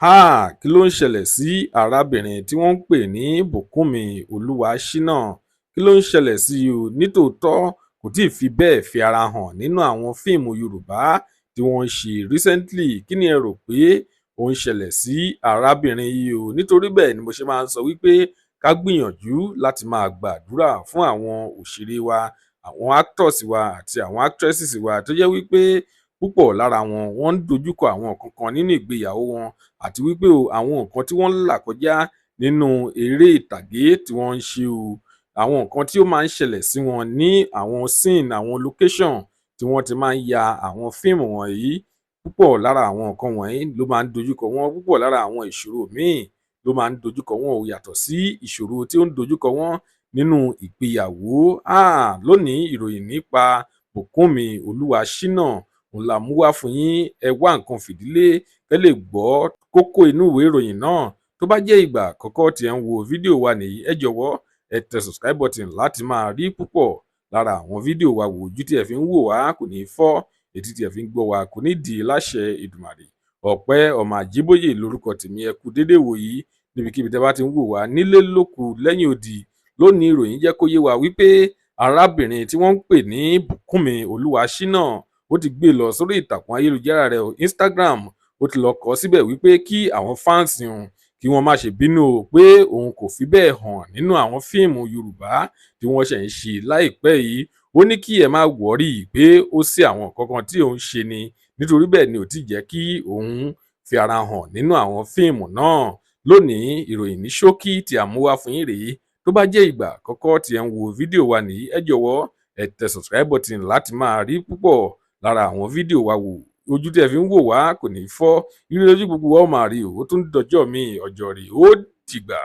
Kí ló ń ṣẹlẹ̀ sí arábìnrin tí wọ́n ń pè ní Bùkúnmi Olúwaṣínà? Kí ló ń ṣẹlẹ̀ sí i o? Nítòótọ́ kò tíì fi bẹ́ẹ̀ fi ara hàn nínú àwọn fíìmù Yorùbá tí wọ́n ń ṣe recently. Kí ni ẹ rò pé ó ń ṣẹlẹ̀ sí arábìnrin yìí o? Nítorí bẹ́ẹ̀ ni mo ṣe máa ń sọ wípé ká gbìyànjú láti máa gbàdúrà fún àwọn òṣèré wa, àwọn actors wa àti àwọn actresses wa tó jẹ́ wípé púpọ̀ lára wọn wọ́n ń dojúkọ àwọn nǹkan kan nínú ìgbéyàwó wọn àti wípé àwọn nǹkan tí wọ́n ń là kọjá nínú eré ìtàgé tí wọ́n ń ṣe o. Àwọn nǹkan tí ó máa ń ṣẹlẹ̀ sí wọn ní àwọn scene, àwọn location tí wọ́n ti máa ń ya àwọn fíìmù wọ̀nyí. Púpọ̀ lára àwọn nǹkan wọ̀nyí ló máa ń dojúkọ wọn. Púpọ̀ lára àwọn ìṣòro míì ló máa ń dojúkọ wọn ò yàtọ̀ sí ìṣòro tí ó ń dojúkọ wọn nínú ìgbéyàwó. Lónìí ìròyìn nípa Bùkúnmi Olúwaṣínà òun la mú wá fún yín. Ẹ wá nǹkan fìdílé kẹ́ lè gbọ́ kókó inú ìwé ìròyìn náà. Tó bá jẹ́ ìgbà àkọ́kọ́ tí ẹ ń wo fídíò wa nìyí, ẹ jọ̀wọ́ ẹ tẹ subscribe button láti máa rí púpọ̀ lára àwọn fídíò wa wò. Ojú tí ẹ fi ń wò wá kò ní fọ́, etí tí ẹ fi ń gbọ́ wa kò ní di láṣẹ Èdùmàrè. Ọpẹ́ Ọmọ Àjíbóyè lórúkọ tèmi. Ẹ kú dédé wò yìí níbikíbi tẹ́ bá ti ń wò wá nílé lóko lẹ́yìn odi. Lónìí ìròyìn jẹ́ kó yé wa wípé arábìnrin tí wọ́n ń pè ní Bùkúnmi Olúwaṣínà ó ti gbé lọ sórí ìtàkùn ayélujára rẹ̀ Instagram. Ó ti lọ kọ síbẹ̀ wípé kí àwọn fáǹsì òun kí wọ́n má ṣe bínú o pé òun kò fi bẹ́ẹ̀ hàn nínú àwọn fíìmù Yorùbá tí wọ́n ṣẹ̀ ń ṣe láìpẹ́ yìí. Ó ní kí ẹ má wọ́rì pé ó sí àwọn nǹkan kan tí òun ṣe ni, nítorí bẹ́ẹ̀ ni ò tí jẹ́ kí òun fi ara hàn nínú àwọn fíìmù náà. Lónìí ìròyìn ní ṣókí tí a mú wá fún yín rèé. Tó bá jẹ́ ìgbà àkọ́kọ́ tí ẹ ń wo fídíò wa nìyí, ẹ jọ̀wọ́ ẹ tẹ subscribe button láti máa rí púpọ̀ lára àwọn fídíò wa wò. Ojú tí ẹ fi ń wò wá kò ní fọ́, ire lójú gbogbo wa ó máa rí o. Ó tún dọjọ́ míì, ọjọ́ rè ó dìgbà.